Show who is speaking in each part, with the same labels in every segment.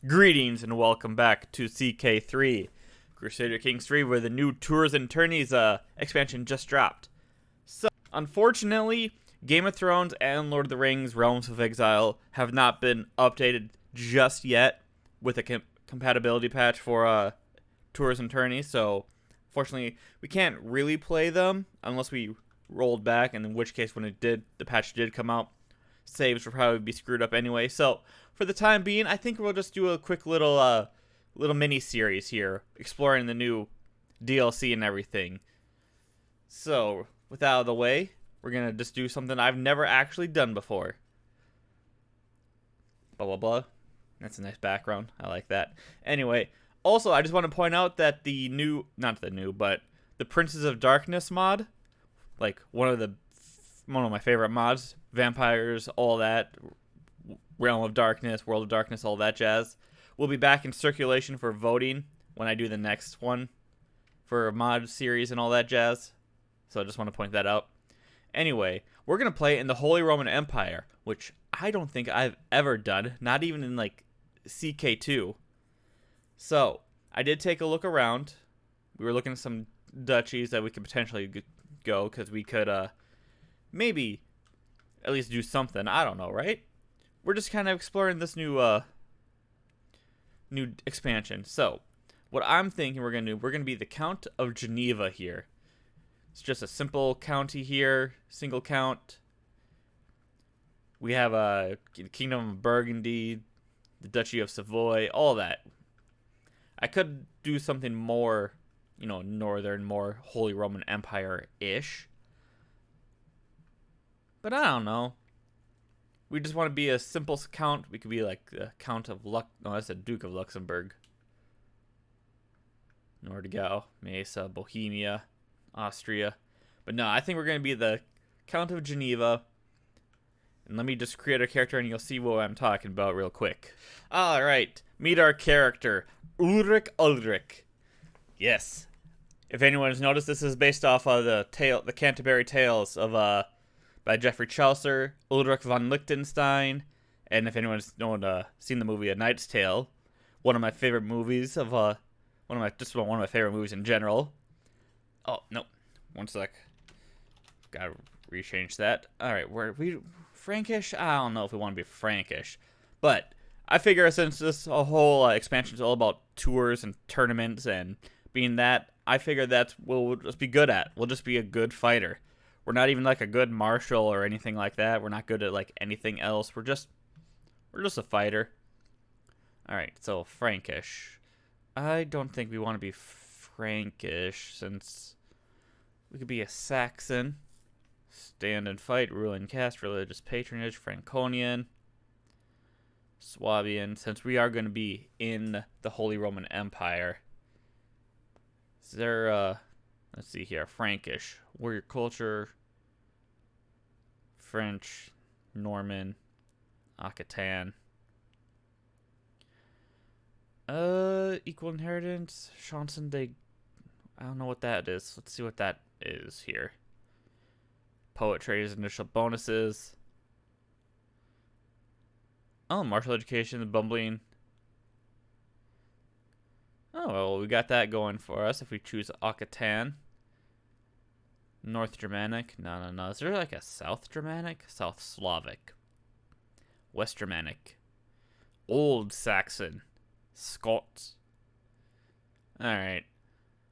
Speaker 1: Greetings and welcome back to CK3, Crusader Kings 3, where the new Tours and Tourneys expansion just dropped. So, unfortunately, Game of Thrones and Lord of the Rings Realms of Exile have not been updated just yet with a compatibility patch for Tours and Tourneys, so unfortunately we can't really play them unless we rolled back, and in which case when the patch did come out, saves will probably be screwed up anyway. So for the time being, I think we'll just do a quick little mini series here, exploring the new DLC and everything. So with that out of the way, we're gonna just do something I've never actually done before. Blah blah blah. That's a nice background. I like that. Anyway, also I just want to point out that the Princes of Darkness mod, like one of my favorite mods, vampires, all that, Realm of Darkness, World of Darkness, all that jazz, will be back in circulation for voting when I do the next one for a mod series and all that jazz. So I just want to point that out. Anyway, we're going to play in the Holy Roman Empire, which I don't think I've ever done, not even in like CK2. So I did take a look around. We were looking at some duchies that we could potentially go, because we could maybe at least do something. I don't know, right? We're just kind of exploring this new expansion. So what I'm thinking we're gonna be the Count of Geneva here. It's just a simple county here, single count. We have a Kingdom of Burgundy, the Duchy of Savoy, all that. I could do something more, northern, more Holy Roman Empire-ish. But I don't know. We just want to be a simple count. We could be like the Count of that's the Duke of Luxembourg. Nordgau, Mesa, Bohemia, Austria. But no, I think we're going to be the Count of Geneva. And let me just create a character and you'll see what I'm talking about real quick. Alright, meet our character, Ulrich. Yes. If anyone's noticed, this is based off of the Canterbury Tales of by Geoffrey Chaucer, Ulrich von Liechtenstein, and if anyone's seen the movie A Knight's Tale, one of my favorite movies one of my favorite movies in general. Oh no, one sec, gotta rechange that. All right, we Frankish? I don't know if we want to be Frankish, but I figure since this whole expansion is all about tours and tournaments and being that, I figure that's what we'll just be good at. We'll just be a good fighter. We're not even like a good marshal or anything like that. We're not good at like anything else. We're just a fighter. All right, so Frankish. I don't think we want to be Frankish, since we could be a Saxon. Stand and fight, rule and caste, religious patronage, Franconian, Swabian. Since we are going to be in the Holy Roman Empire, is there let's see here. Frankish. Warrior culture. French. Norman. Occitan. Equal inheritance. Chanson de... I don't know what that is. Let's see what that is here. Poetry's initial bonuses. Oh, martial education, bumbling. Oh, well, we got that going for us if we choose Occitan. North Germanic. No. Is there like a South Germanic? South Slavic. West Germanic. Old Saxon. Scots. Alright.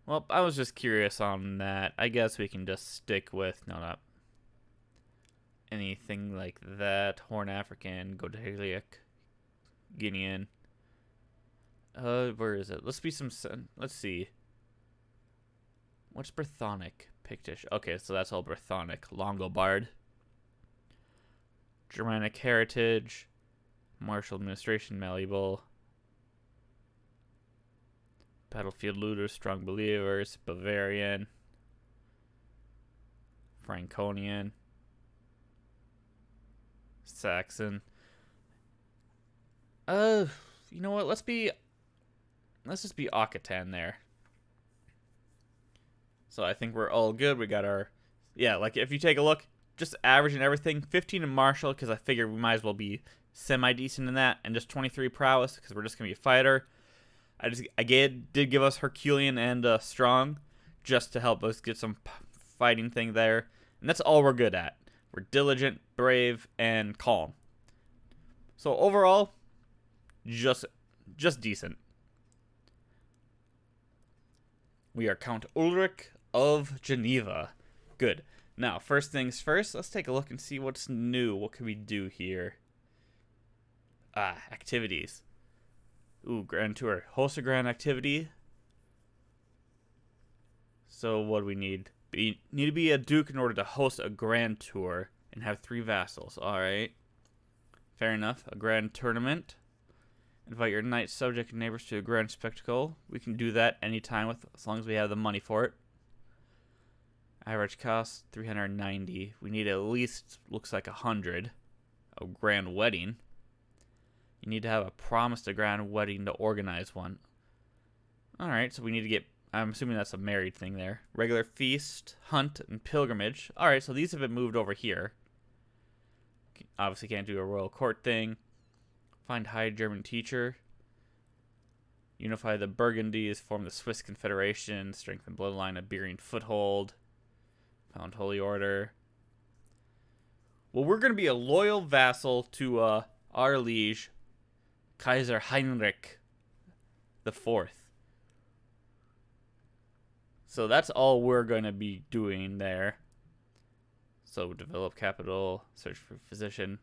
Speaker 1: Well, I was just curious on that. I guess we can just stick with... No, not anything like that. Horn African. Godelic. Guinean. Where is it? Let's see. What's Brythonic? Pictish. Okay, so that's all Brythonic. Longobard. Germanic heritage. Martial administration. Malleable. Battlefield looters. Strong believers. Bavarian. Franconian. Saxon. You know what? Let's just be Occitan there. So I think we're all good. We got our... Yeah, like if you take a look, just averaging everything, 15 in martial, because I figure we might as well be semi-decent in that, and just 23 prowess because we're just going to be a fighter. I did give us Herculean and Strong just to help us get some fighting thing there. And that's all we're good at. We're diligent, brave, and calm. So overall, just decent. We are Count Ulrich of Geneva. Good. Now, first things first, let's take a look and see what's new. What can we do here? Activities. Ooh, Grand Tour. Host a grand activity. So what do we need? You need to be a duke in order to host a grand tour and have 3 vassals. Alright. Fair enough. A grand tournament. Invite your knights, subject, and neighbors to a grand spectacle. We can do that anytime as long as we have the money for it. Average cost 390. We need at least, looks like 100. A grand wedding. You need to have a promised a grand wedding to organize one. Alright, so we need to get, I'm assuming that's a married thing there. Regular feast, hunt, and pilgrimage. Alright, so these have been moved over here. Obviously can't do a royal court thing. Find High German teacher. Unify the Burgundies, form the Swiss Confederation, strengthen bloodline, Iberian foothold. Found Holy Order. Well, we're going to be a loyal vassal to our liege, Kaiser Heinrich the Fourth. So that's all we're going to be doing there. So develop capital, search for physician.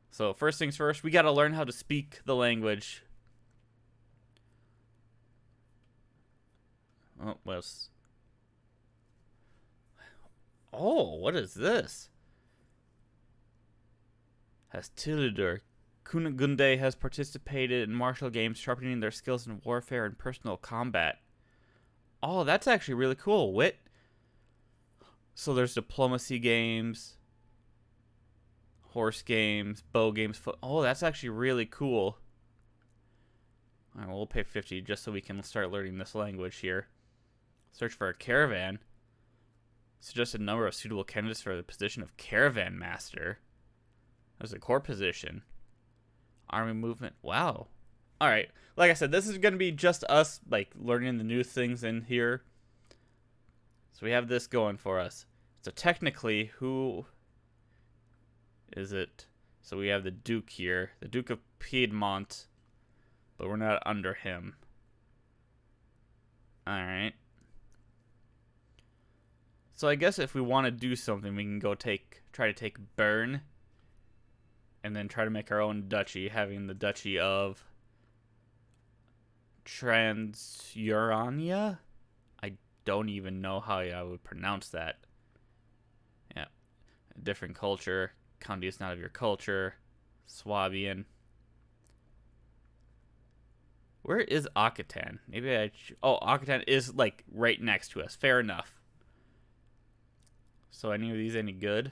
Speaker 1: So first things first, we got to learn how to speak the language. Oh, what else? Oh, what is this? Hastilidur. Kunigunde has participated in martial games, sharpening their skills in warfare and personal combat. Oh, that's actually really cool. Wit. So there's diplomacy games, horse games, bow games. Oh, that's actually really cool. All right, well, we'll pay 50 just so we can start learning this language here. Search for a caravan. Suggest a number of suitable candidates for the position of caravan master. There's a core position. Army movement. Wow. All right. Like I said, this is going to be just us, like, learning the new things in here. So we have this going for us. So technically, who is it? So we have the Duke here. The Duke of Piedmont. But we're not under him. All right. So I guess if we want to do something, we can go try to take Bern. And then try to make our own duchy, having the Duchy of Transurania? I don't even know how I would pronounce that. Yeah. A different culture. County is not of your culture. Swabian. Where is Aquitaine? Maybe Aquitaine is, like, right next to us. Fair enough. So any of these any good?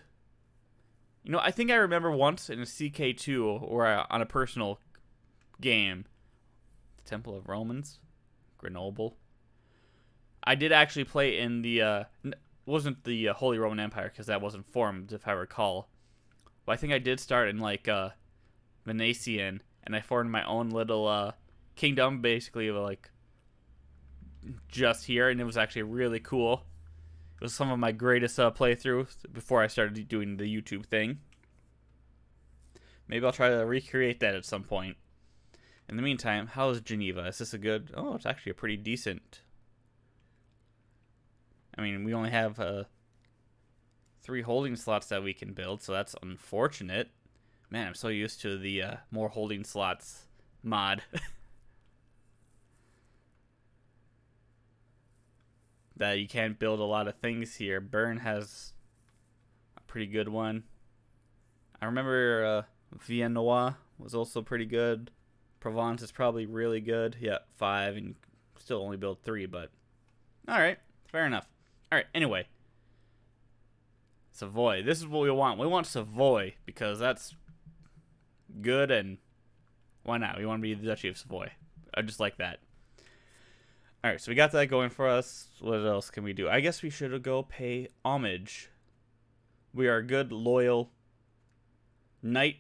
Speaker 1: You know, I think I remember once in a CK2 or on a personal game, the Temple of Romans, Grenoble. I did actually play in the, wasn't the Holy Roman Empire because that wasn't formed, if I recall. But I think I did start in, like, Venetian, and I formed my own little kingdom, basically, like, just here, and it was actually really cool. It was some of my greatest playthroughs before I started doing the YouTube thing. Maybe I'll try to recreate that at some point. In the meantime, how is Geneva? Is this a good... Oh, it's actually a pretty decent... I mean, we only have 3 holding slots that we can build, so that's unfortunate. Man, I'm so used to the more holding slots mod. That you can't build a lot of things here. Bern has a pretty good one. I remember Viennois was also pretty good. Provence is probably really good. Yeah, 5, and still only build 3, but... Alright, fair enough. Alright, anyway. Savoy. This is what we want. We want Savoy, because that's good, and why not? We want to be the Duchy of Savoy. I just like that. Alright, so we got that going for us. What else can we do? I guess we should go pay homage. We are a good, loyal knight.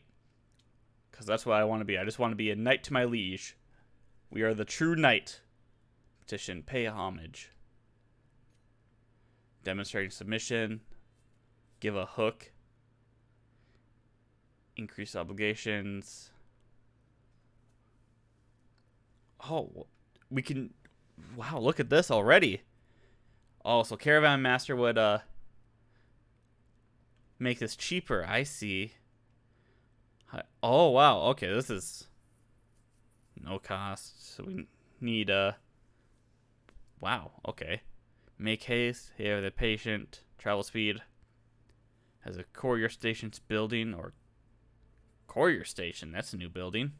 Speaker 1: because that's what I want to be. I just want to be a knight to my liege. We are the true knight. Petition, pay homage. Demonstrating submission. Give a hook. Increase obligations. Oh, we can... Wow, look at this already. Oh, so Caravan Master would make this cheaper. I see. Oh, wow. Okay, this is no cost. So we need wow, okay. Make haste. Here, the patient. Travel speed. Has a courier station's building, or courier station. That's a new building.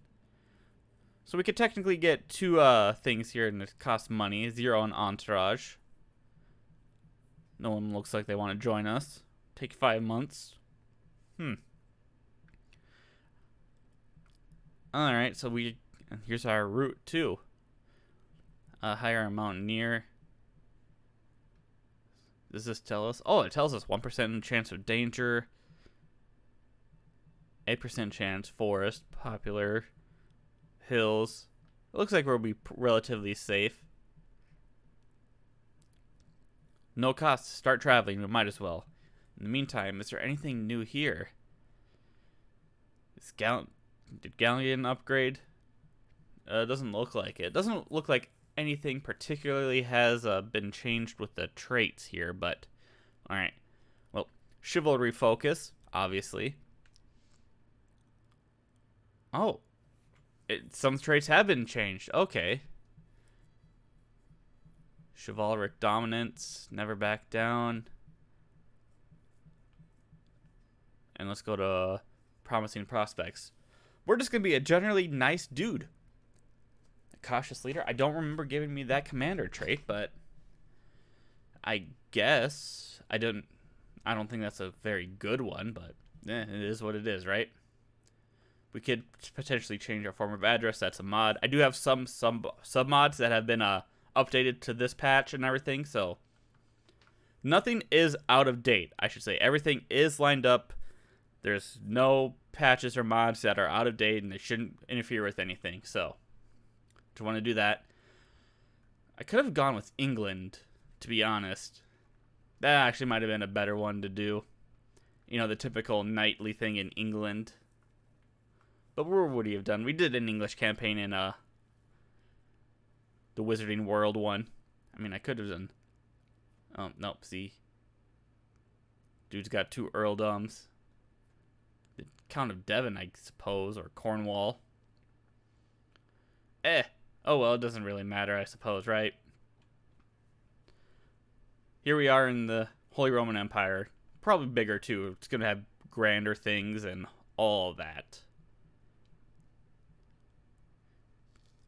Speaker 1: So we could technically get two things here, and it costs money. 0 on entourage. No one looks like they want to join us. Take 5 months. Alright, so here's our route too. Hire a mountaineer. Does this tell us? Oh, it tells us 1% chance of danger. 8% chance forest, popular, hills. It looks like we'll be relatively safe. No cost. Start traveling. We might as well. In the meantime, is there anything new here? Did Galleon upgrade? Doesn't look like it. Doesn't look like anything particularly has been changed with the traits here, but alright. Well, chivalry focus, obviously. Oh. Some traits have been changed. Okay. Chivalric dominance, never back down. And let's go to promising prospects. We're just going to be a generally nice dude. A cautious leader. I don't remember giving me that commander trait, but I guess I don't think that's a very good one, but it is what it is, right? We could potentially change our form of address. That's a mod. I do have some sub-mods that have been updated to this patch and everything, so nothing is out of date, I should say. Everything is lined up. There's no patches or mods that are out of date, and they shouldn't interfere with anything, so just want to do that. I could have gone with England, to be honest. That actually might have been a better one to do. You know, the typical knightly thing in England. But what would he have done? We did an English campaign in the Wizarding World one. I mean, I could have done... Oh, nope, see. Dude's got 2 earldoms. The Count of Devon, I suppose, or Cornwall. Oh, well, it doesn't really matter, I suppose, right? Here we are in the Holy Roman Empire. Probably bigger, too. It's going to have grander things and all that.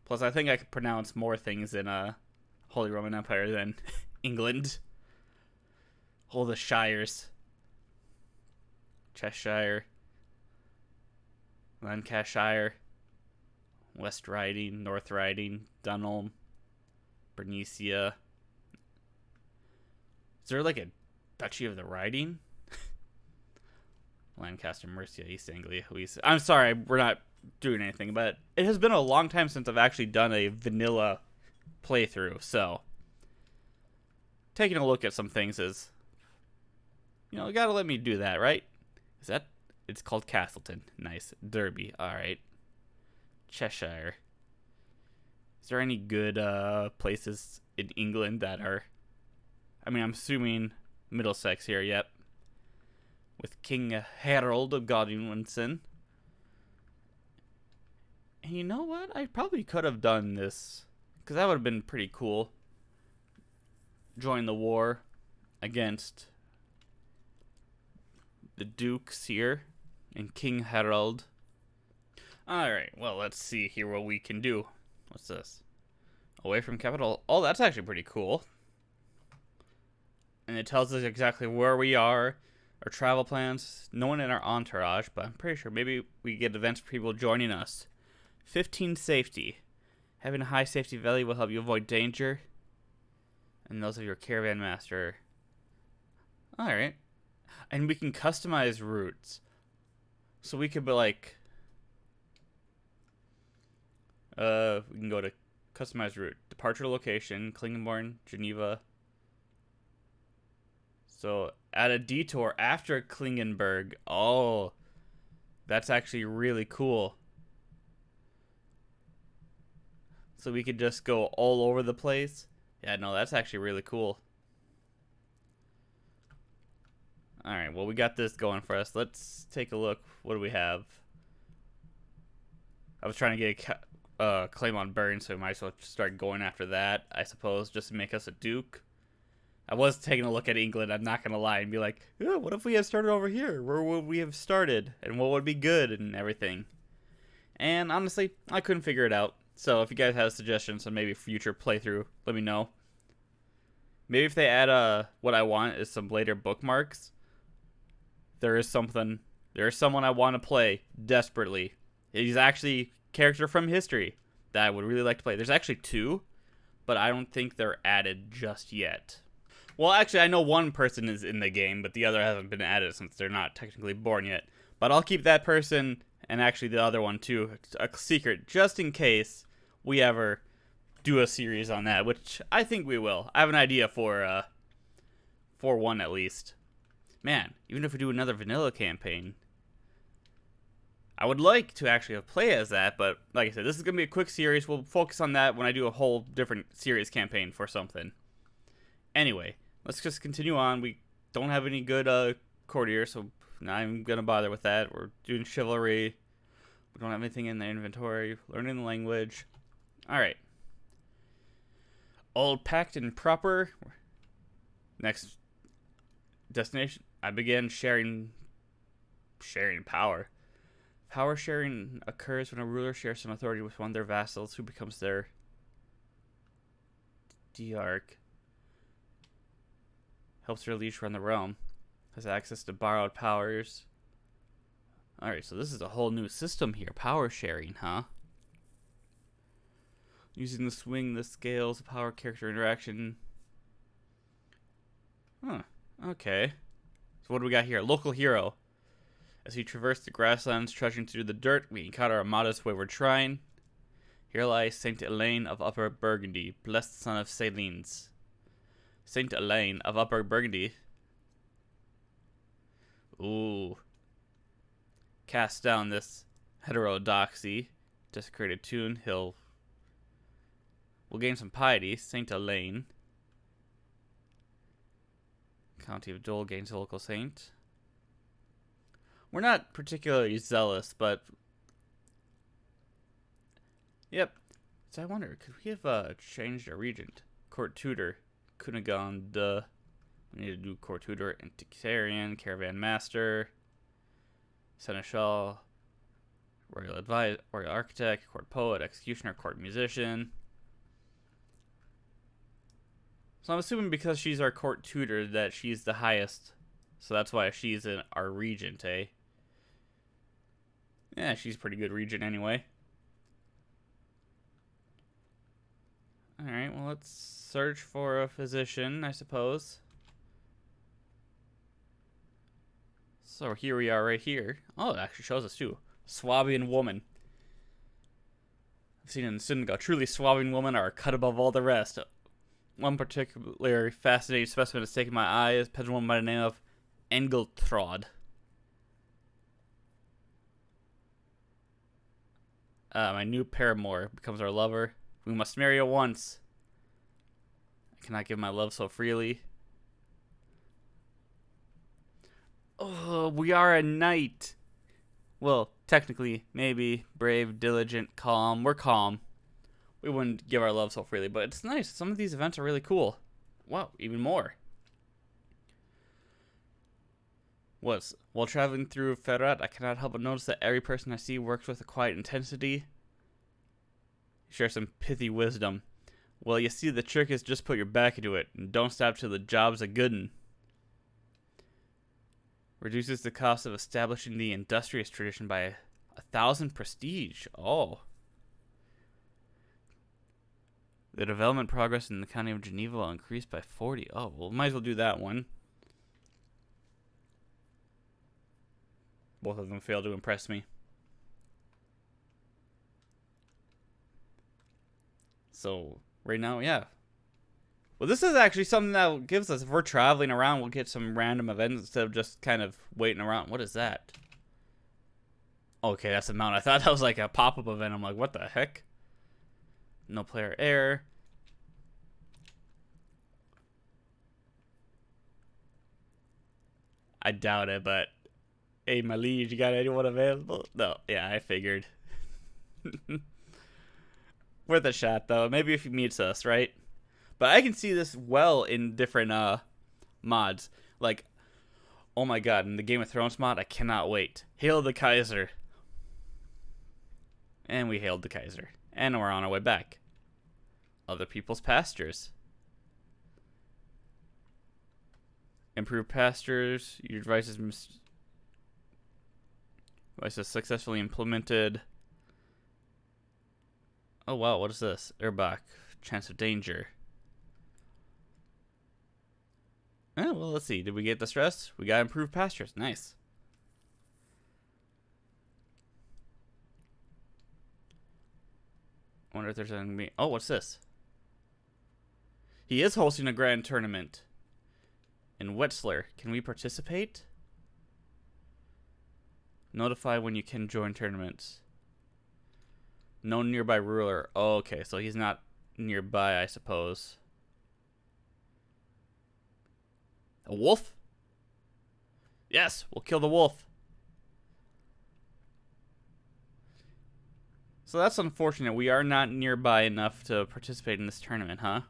Speaker 1: Plus, I think I could pronounce more things in Holy Roman Empire than England. All the shires. Cheshire. Lancashire. West Riding. North Riding. Dunelm. Bernicia. Is there like a Duchy of the Riding? Lancaster, Mercia, East Anglia. I'm sorry, we're not doing anything, but it has been a long time since I've actually done a vanilla playthrough, so taking a look at some things is, you know, you gotta let me do that, right? It's called Castleton. Nice. Derby. Alright. Cheshire. Is there any good places in England that are, I mean, I'm assuming Middlesex here, yep. With King Harold of Godwinson. And you know what? I probably could have done this, because that would have been pretty cool. Join the war against the dukes here and King Harold. Alright, well, let's see here what we can do. What's this? Away from capital. Oh, that's actually pretty cool. And it tells us exactly where we are, our travel plans. No one in our entourage, but I'm pretty sure maybe we get events for people joining us. 15 safety. Having a high safety value will help you avoid danger. And those of your caravan master. Alright. And we can customize routes. So we could be like, We can go to customize route. Departure location, Klingenborn, Geneva. So add a detour after Klingenberg. Oh, that's actually really cool. So we could just go all over the place. Yeah, no, that's actually really cool. Alright, well, we got this going for us. Let's take a look. What do we have? I was trying to get a claim on Bern, so we might as well start going after that, I suppose, just to make us a duke. I was taking a look at England, I'm not going to lie, and be like, oh, what if we had started over here? Where would we have started? And what would be good and everything? And honestly, I couldn't figure it out. So if you guys have suggestions on maybe future playthrough, let me know. Maybe if they add what I want is some later bookmarks. There is someone I want to play desperately. He's actually a character from history that I would really like to play. There's actually 2, but I don't think they're added just yet. Well, actually, I know one person is in the game, but the other hasn't been added since they're not technically born yet. But I'll keep that person, and actually the other one too, a secret, just in case we ever do a series on that, which I think we will. I have an idea for one at least. Man, even if we do another vanilla campaign, I would like to actually play as that, but like I said, this is going to be a quick series. We'll focus on that when I do a whole different series campaign for something. Anyway, let's just continue on. We don't have any good courtier, so not even going to bother with that. We're doing chivalry. We don't have anything in the inventory. Learning the language. Alright. Old packed and proper. Next destination. I began sharing power. Power sharing occurs when a ruler shares some authority with one of their vassals who becomes their diarch. Helps their liege run the realm. Has access to borrowed powers. Alright, so this is a whole new system here. Power sharing, huh? Using the swing, the scales, power character interaction. Huh. Okay. So what do we got here? Local hero. As we traverse the grasslands, trudging through the dirt, we encounter a modest wayward shrine. Here lies Saint Elaine of Upper Burgundy, blessed son of Salines. Saint Elaine of Upper Burgundy. Ooh. Cast down this heterodoxy. Desecrated tune. We'll gain some piety. Saint Elaine. County of Dole gains a local saint. We're not particularly zealous, but yep. So I wonder, could we have changed our regent? Court tutor, Cunegonde. We need to do court tutor, antiquarian, caravan master, seneschal, royal advisor, royal architect, court poet, executioner, court musician. So I'm assuming because she's our court tutor that she's the highest. So that's why she's our regent, eh? Yeah, she's pretty good regent anyway. Alright, well, let's search for a physician, I suppose. So here we are right here. Oh, it actually shows us too. Swabian woman. I've seen in the synagogue. Truly Swabian women are cut above all the rest. One particularly fascinating specimen has taken my eye is a peasant woman by the name of Engeltrod. My new paramour becomes our lover. We must marry at once. I cannot give my love so freely. Oh, we are a knight. Well, technically, maybe brave, diligent, calm. We're calm. We wouldn't give our love so freely, but it's nice. Some of these events are really cool. Wow, even more. While traveling through Ferrat, I cannot help but notice that every person I see works with a quiet intensity. Share some pithy wisdom. Well, you see, the trick is just put your back into it, and don't stop till the job's a good 'un. Reduces the cost of establishing the industrious tradition by 1,000 prestige. Oh. The development progress in the county of Geneva will increase by 40. Oh, well, might as well do that one. Both of them failed to impress me. So right now, yeah. Well, this is actually something that gives us, if we're traveling around, we'll get some random events instead of just kind of waiting around. What is that? Okay, that's a mount. I thought that was like a pop-up event. I'm like, what the heck? No player error. I doubt it, but hey, my liege, you got anyone available? No, yeah, I figured. Worth a shot, though. Maybe if he meets us, right? But I can see this well in different mods. Like, oh my god, in the Game of Thrones mod, I cannot wait. Hail the Kaiser. And we hailed the Kaiser. And we're on our way back. Other people's pastures. Improve pastures. Your device is successfully implemented. Oh wow, what is this? Airbach. Chance of danger. Oh, well, let's see. Did we get the stress? We got improved pastures. Nice. I wonder if there's anything to be. Oh, what's this? He is hosting a grand tournament in Wetzlar. Can we participate? Notify when you can join tournaments. No nearby ruler. Oh, okay, so he's not nearby, I suppose. A wolf? Yes, we'll kill the wolf. So that's unfortunate. We are not nearby enough to participate in this tournament, huh?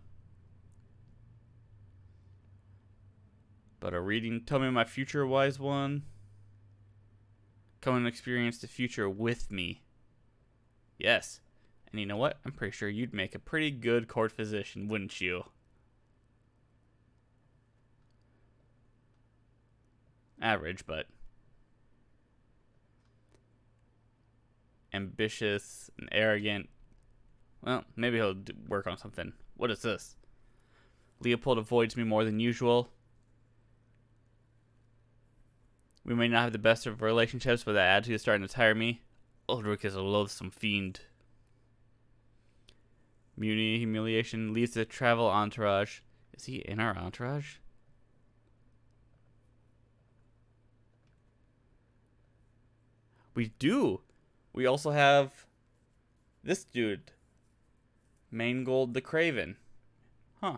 Speaker 1: But a reading. Tell me my future, wise one. Come and experience the future with me. Yes. And you know what? I'm pretty sure you'd make a pretty good court physician, wouldn't you? Average, but ambitious and arrogant. Well, maybe he'll work on something. What is this? Leopold avoids me more than usual. We may not have the best of relationships, but that attitude is starting to tire me. Ulrich is a loathsome fiend. Mutiny, humiliation, leads to travel entourage. Is he in our entourage? We do. We also have this dude. Maingold the Craven. Huh.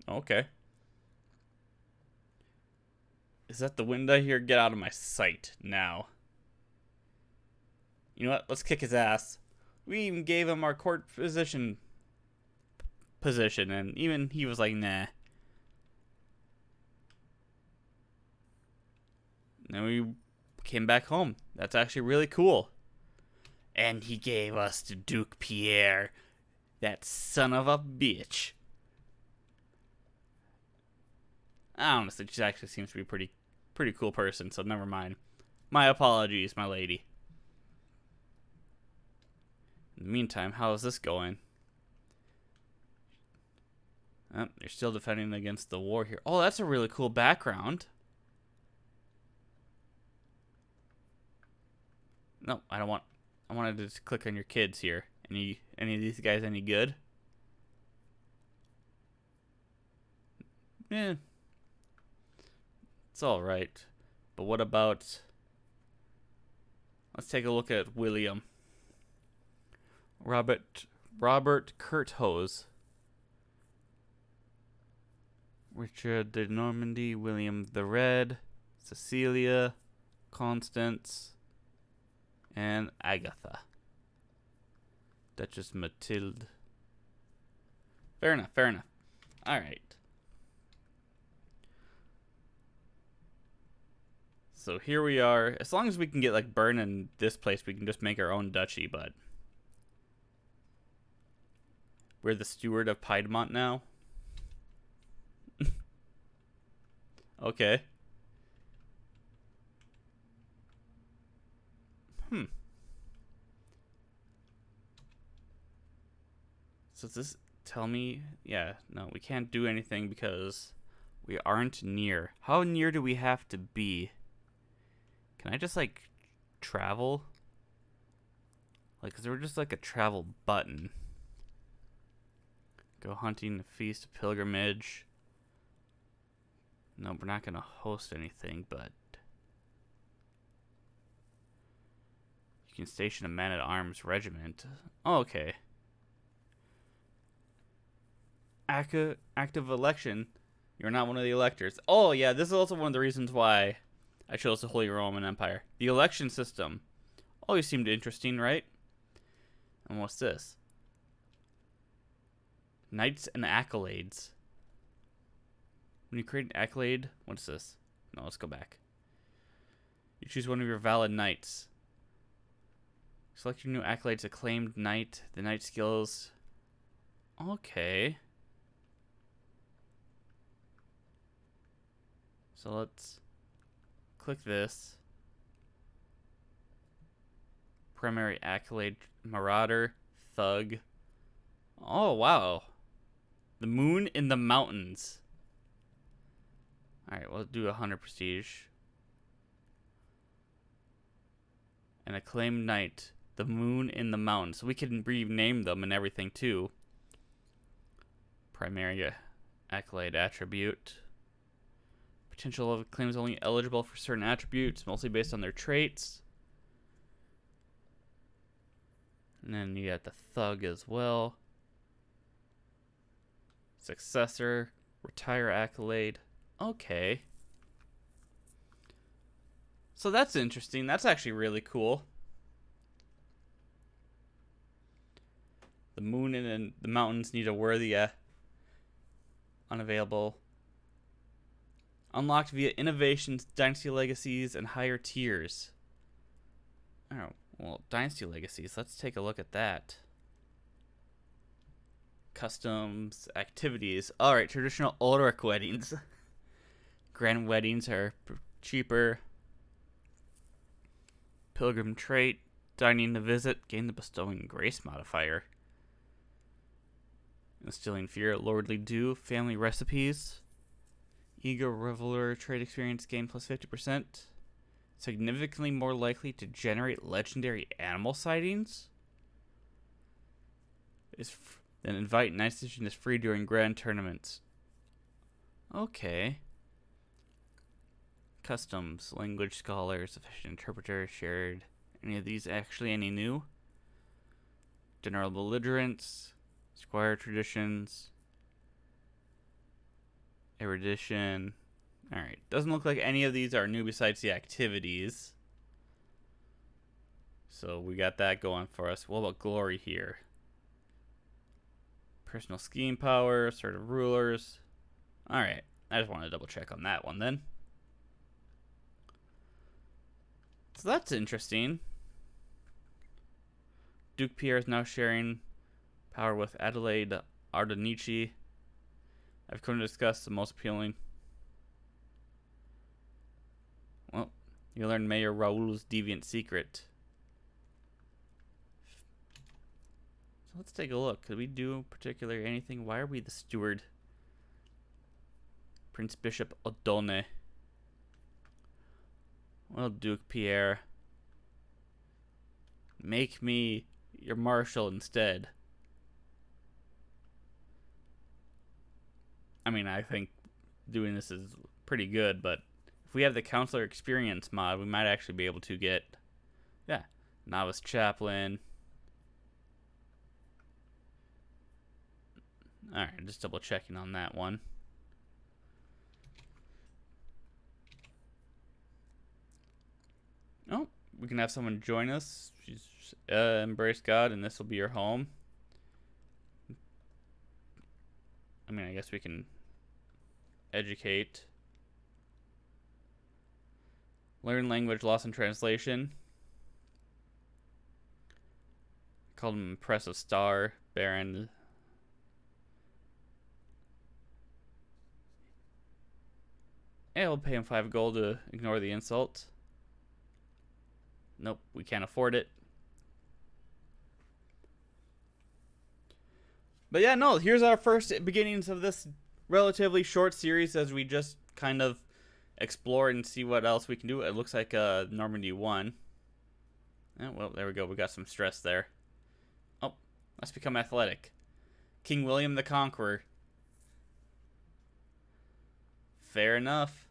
Speaker 1: Okay. Is that the window here? Get out of my sight now. You know what? Let's kick his ass. We even gave him our court position, and even he was like, nah. Then we came back home. That's actually really cool. And he gave us to Duke Pierre. That son of a bitch. Honestly, she actually seems to be a pretty cool person, so never mind. My apologies, my lady. In the meantime, how is this going? Oh, you're still defending against the war here. Oh, that's a really cool background. No, I don't want. I wanted to just click on your kids here. Any of these guys any good? Yeah. It's all right. But what about... Let's take a look at William. Robert Curthose. Richard de Normandy, William the Red, Cecilia, Constance, and Agatha. Duchess Mathilde. Fair enough. All right. So here we are. As long as we can get like Bern in this place, we can just make our own duchy, but we're the steward of Piedmont now. Okay. So does this tell me? Yeah, no, we can't do anything because we aren't near. How near do we have to be? Can I just, like, travel? Like, is there just, like, a travel button? Go hunting, feast, pilgrimage. No, we're not going to host anything, but you can station a man-at-arms regiment. Oh, okay. Active election. You're not one of the electors. Oh, yeah, this is also one of the reasons why I chose the Holy Roman Empire. The election system always seemed interesting, right? And what's this? Knights and accolades. When you create an accolade, what's this? No, let's go back. You choose one of your valid knights. Select your new accolades, acclaimed knight, the knight skills. Okay. So let's click this. Primary accolade, marauder, thug. Oh, wow. The moon in the mountains. Alright, we'll do 100 prestige. An acclaimed knight. The moon in the mountains. So we can rename them and everything too. Primary accolade attribute. Potential of claims only eligible for certain attributes, mostly based on their traits. And then you got the thug as well. Successor. Retire accolade. Okay. So that's interesting. That's actually really cool. The moon and the mountains need a worthy unavailable. Unlocked via innovations, dynasty legacies, and higher tiers. Oh, well, dynasty legacies. Let's take a look at that. Customs, activities. Alright, traditional Ulrich weddings. Grand weddings are cheaper. Pilgrim trait. Dining to visit. Gain the bestowing grace modifier. Instilling fear. Lordly dew. Family recipes. Ego reveler trait experience gain plus 50%. Significantly more likely to generate legendary animal sightings. Then invite night station is free during grand tournaments. Okay. Customs, language scholar, sufficient interpreter, shared. Any of these actually any new? General belligerence, squire traditions, erudition. Alright, doesn't look like any of these are new besides the activities. So we got that going for us. What about glory here? Personal scheme power, sort of rulers. Alright, I just want to double check on that one then. So that's interesting. Duke Pierre is now sharing power with Adelaide Ardenici. I've come to discuss the most appealing. Well, you learn Mayor Raoul's deviant secret. So let's take a look. Could we do particularly anything? Why are we the steward? Prince Bishop Odone. Well, Duke Pierre, make me your marshal instead. I mean, I think doing this is pretty good, but if we have the counselor experience mod, we might actually be able to get, yeah, novice chaplain. Alright, just double checking on that one. Oh, we can have someone join us. She's embrace God, and this will be your home. I mean, I guess we can educate. Learn language, lost in translation. Called him impressive star, Baron. Yeah, we'll pay him 5 gold to ignore the insult. Nope, we can't afford it. But yeah, no, here's our first beginnings of this relatively short series as we just kind of explore and see what else we can do. It looks like Normandy won. Oh, well, there we go. We got some stress there. Oh, let's become athletic. King William the Conqueror. Fair enough.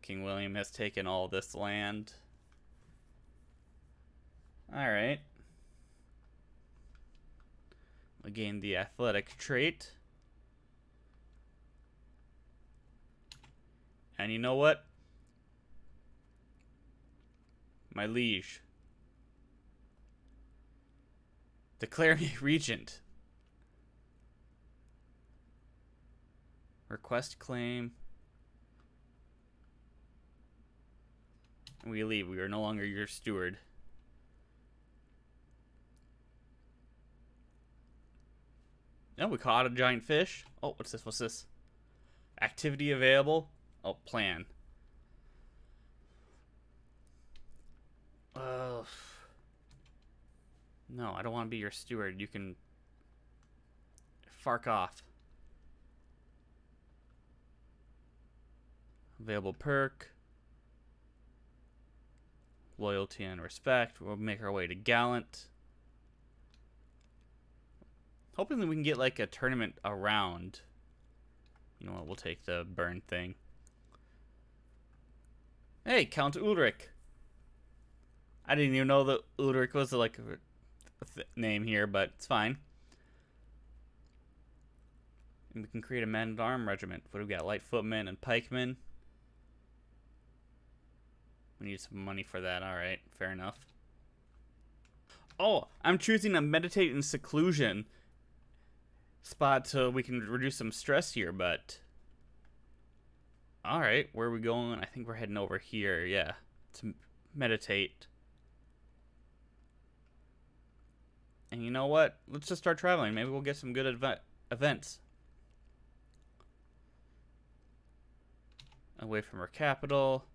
Speaker 1: King William has taken all this land. Alright. We gained the athletic trait. And you know what? My liege. Declare me regent. Request claim. We leave. We are no longer your steward. No, we caught a giant fish. Oh, what's this? What's this? Activity available. Oh, plan. No, I don't want to be your steward. You can fark off. Available perk. Loyalty and respect. We'll make our way to Gallant. Hoping that we can get like a tournament around. You know what? We'll take the burn thing. Hey, Count Ulrich. I didn't even know that Ulrich was like a name here, but it's fine. And we can create a man-at-arm regiment. What do we got? Light footmen and pikemen. We need some money for that. Alright, fair enough. Oh, I'm choosing a meditate in seclusion spot so we can reduce some stress here, but... Alright, where are we going? I think we're heading over here, yeah. To meditate. And you know what? Let's just start traveling. Maybe we'll get some good events. Away from our capital.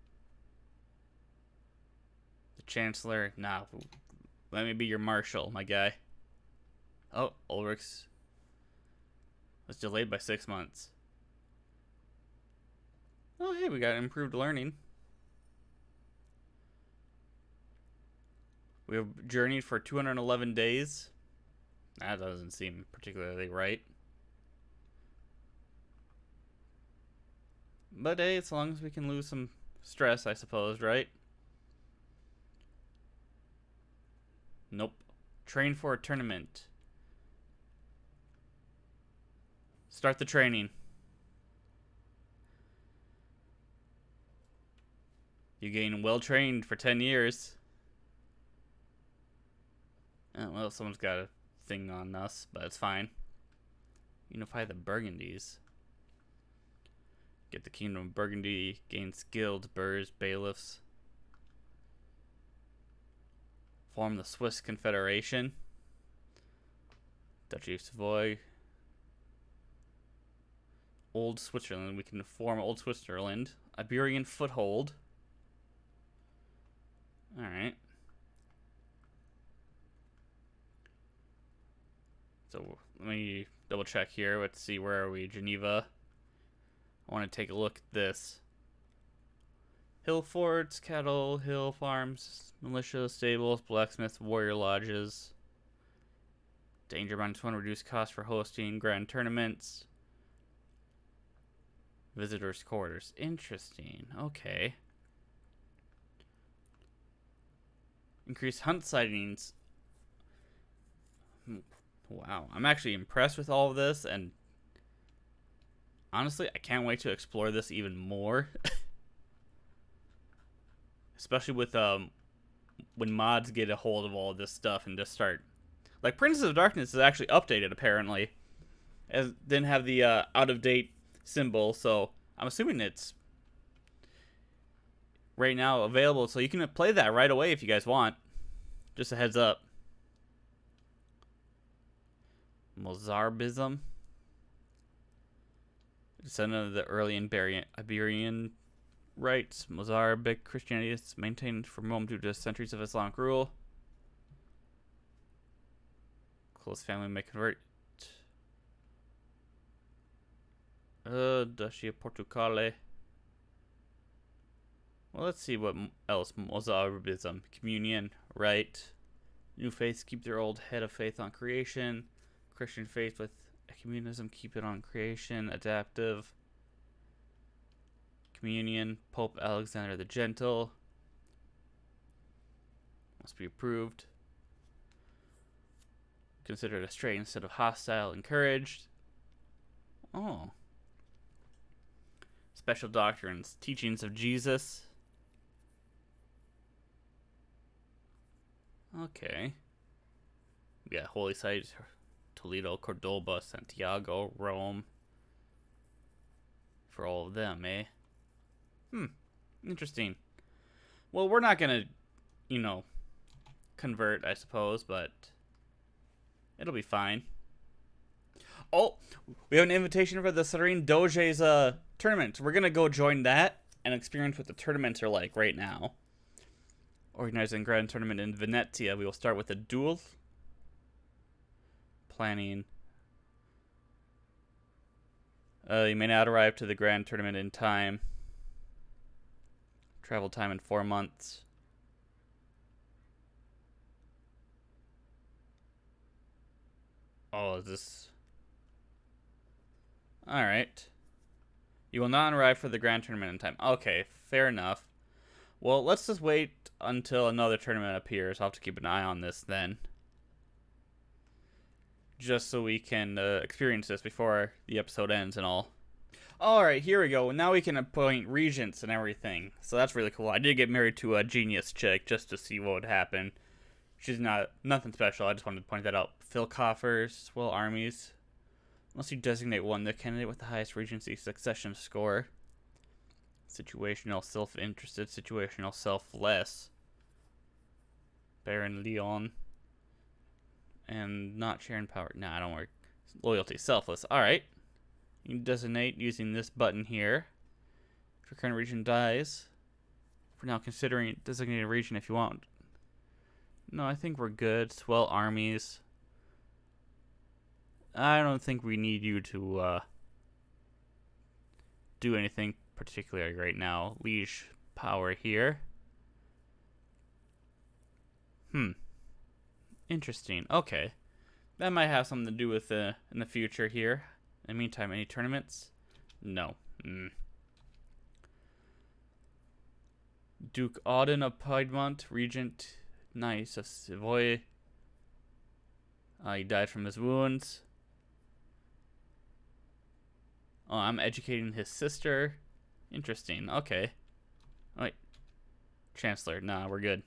Speaker 1: The Chancellor. Nah, let me be your marshal, my guy. Oh, Ulrich's was delayed by 6 months. Oh, hey, we got improved learning. We have journeyed for 211 days. That doesn't seem particularly right. But hey, as long as we can lose some stress, I suppose, right? Nope. Train for a tournament. Start the training. You gain well trained for 10 years. Oh, well, someone's got a thing on us, but it's fine. Unify the Burgundies. Get the Kingdom of Burgundy. Gain skilled burghs, bailiffs. Form the Swiss Confederation. Duchy of Savoy. Old Switzerland. We can form Old Switzerland. Iberian Foothold. Alright. So let me double check here. Let's see, where are we? Geneva. I want to take a look at this. Hill forts, cattle, hill farms, militia, stables, blacksmiths, warrior lodges. Danger -1, reduced cost for hosting grand tournaments. Visitors' quarters. Interesting. Okay. Increased hunt sightings. Wow. I'm actually impressed with all of this, and honestly, I can't wait to explore this even more. Especially with when mods get a hold of all of this stuff and just start. Like, Princess of Darkness is actually updated, apparently. It didn't have the out-of-date symbol, so I'm assuming it's right now available, so you can play that right away if you guys want. Just a heads up. Mozarbism. Descendant of the early Iberian rites. Mozarabic Christianity is maintained for Rome due to centuries of Islamic rule. Close family may convert. Duchy of Portucale. Well, let's see what else. Mozarabism. Communion, right?
Speaker 2: New faiths keep their old head of faith on creation. Christian faith with ecumenism keep it on creation. Adaptive. Communion. Pope Alexander the Gentle. Must be approved. Considered a stray instead of hostile. Encouraged. Oh. Special doctrines. Teachings of Jesus. Okay. We got holy sites. Toledo, Cordoba, Santiago, Rome. For all of them, eh? Interesting. Well, we're not gonna, convert, I suppose, but it'll be fine. Oh, we have an invitation for the Serene Doge's tournament. We're gonna go join that and experience what the tournaments are like right now. Organizing grand tournament in Venezia. We will start with a duel. Planning. You may not arrive to the grand tournament in time. Travel time in 4 months. Oh, is this... Alright. You will not arrive for the grand tournament in time. Okay, fair enough. Well, let's just wait until another tournament appears. I'll have to keep an eye on this then. Just so we can experience this before the episode ends and all. Alright, here we go. Now we can appoint regents and everything. So that's really cool. I did get married to a genius chick just to see what would happen. She's nothing special. I just wanted to point that out. Fill coffers, swell armies. Unless you designate one, the candidate with the highest regency succession score. Situational, self-interested, situational, selfless. Baron Leon. And not sharing power. Nah, don't worry. Loyalty, selfless. Alright. You can designate using this button here. If your current region dies. For now, considering designating a region if you want. No, I think we're good. Swell armies. I don't think we need you to do anything particularly right now. Liege power here. Interesting. Okay. That might have something to do with in the future here. In the meantime, any tournaments? No. Duke Auden of Piedmont, Regent Nice of Savoy. He died from his wounds. Oh, I'm educating his sister. Interesting. Okay. Wait. Chancellor. Nah, we're good.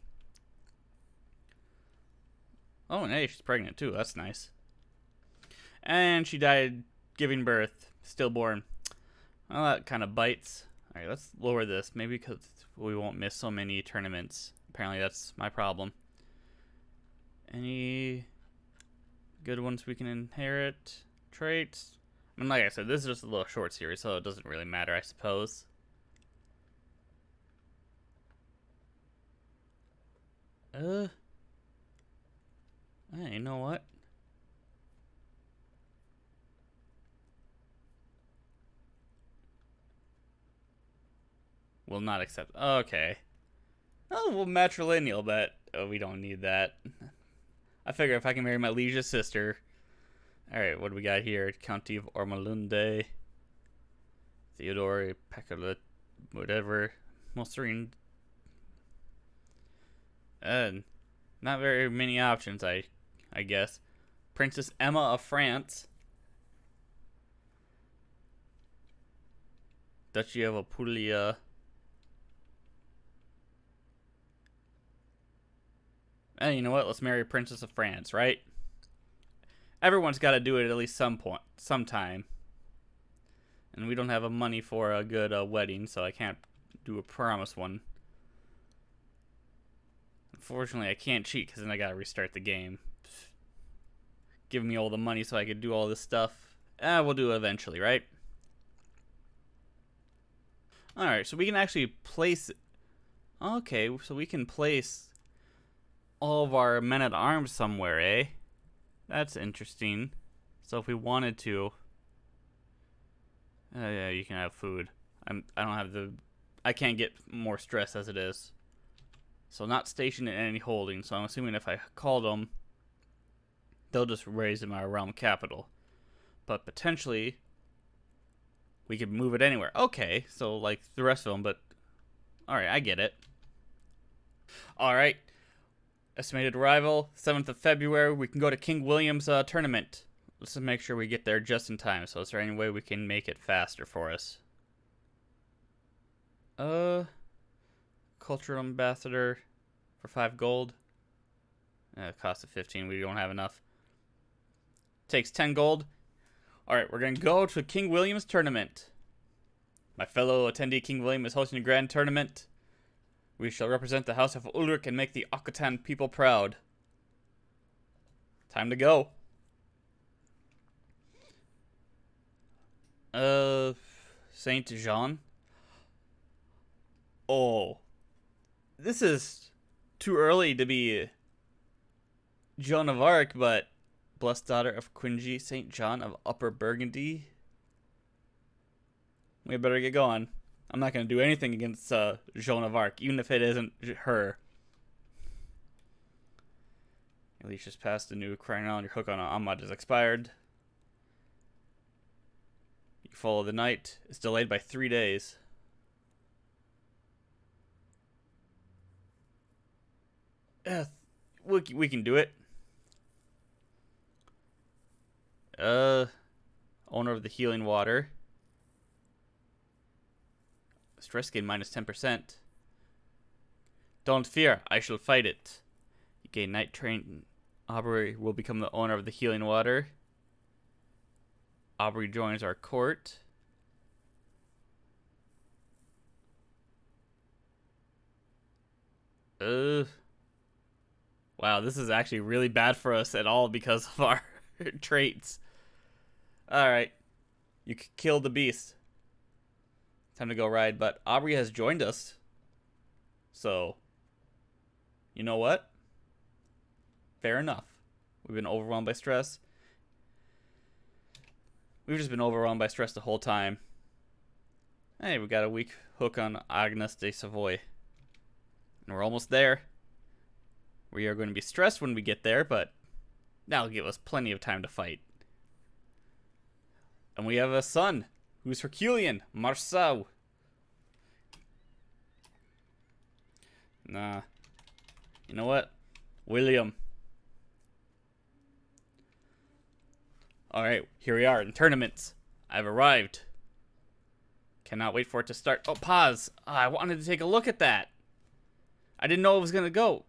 Speaker 2: Oh, and hey, she's pregnant too. That's nice. And she died giving birth. Stillborn. Well, that kind of bites. Alright, let's lower this. Maybe because we won't miss so many tournaments. Apparently that's my problem. Any good ones we can inherit? Traits? I mean, like I said, this is just a little short series, so it doesn't really matter, I suppose. Hey, you know what? Will not accept. Okay. Oh, well, matrilineal, but we don't need that. I figure if I can marry my liege's sister. Alright, what do we got here? County of Ormalunde. Theodore, Pecola, whatever. Moserine. Not very many options, I guess. Princess Emma of France. Duchy of Apulia. And you know what? Let's marry a Princess of France, right? Everyone's got to do it at least sometime. And we don't have money for a good wedding, so I can't do a promise one. Unfortunately, I can't cheat because then I gotta restart the game. Give me all the money so I could do all this stuff. We'll do it eventually, right? Alright, so we can actually place... Okay, so we can place all of our men-at-arms somewhere, eh? That's interesting. So if we wanted to... yeah, you can have food. I don't have the... I can't get more stress as it is. So not stationed in any holding. So I'm assuming if I call them, they'll just raise in my realm capital. But potentially, we could move it anywhere. Okay, so like the rest of them, but alright, I get it. Alright, estimated arrival, 7th of February. We can go to King William's tournament. Let's just make sure we get there just in time. So is there any way we can make it faster for us? Cultural ambassador for 5 gold. Cost of 15. We don't have enough. Takes 10 gold. Alright, we're going to go to King William's tournament. My fellow attendee King William is hosting a grand tournament. We shall represent the house of Ulrich and make the Aquitaine people proud. Time to go. Saint Jean. Oh. This is too early to be Joan of Arc, but blessed daughter of Quingy, Saint John of Upper Burgundy. We better get going. I'm not going to do anything against Joan of Arc, even if it isn't her. Your leash has passed. The new crying out on your hook on Ahmad is expired. You follow the knight. It's delayed by 3 days. We can do it. Owner of the healing water. Stress gain minus 10%. Don't fear, I shall fight it. You gain night train. Aubrey will become the owner of the healing water. Aubrey joins our court. Wow, this is actually really bad for us at all because of our traits. Alright. You killed the beast. Time to go ride, but Aubrey has joined us. So, you know what? Fair enough. We've been overwhelmed by stress. We've just been overwhelmed by stress the whole time. Hey, we got a weak hook on Agnes de Savoy. And we're almost there. We are going to be stressed when we get there, but that'll give us plenty of time to fight. And we have a son who's Herculean, Marceau. Nah. You know what? William. Alright, here we are in tournaments. I've arrived. Cannot wait for it to start. Oh, pause. I wanted to take a look at that. I didn't know it was going to go.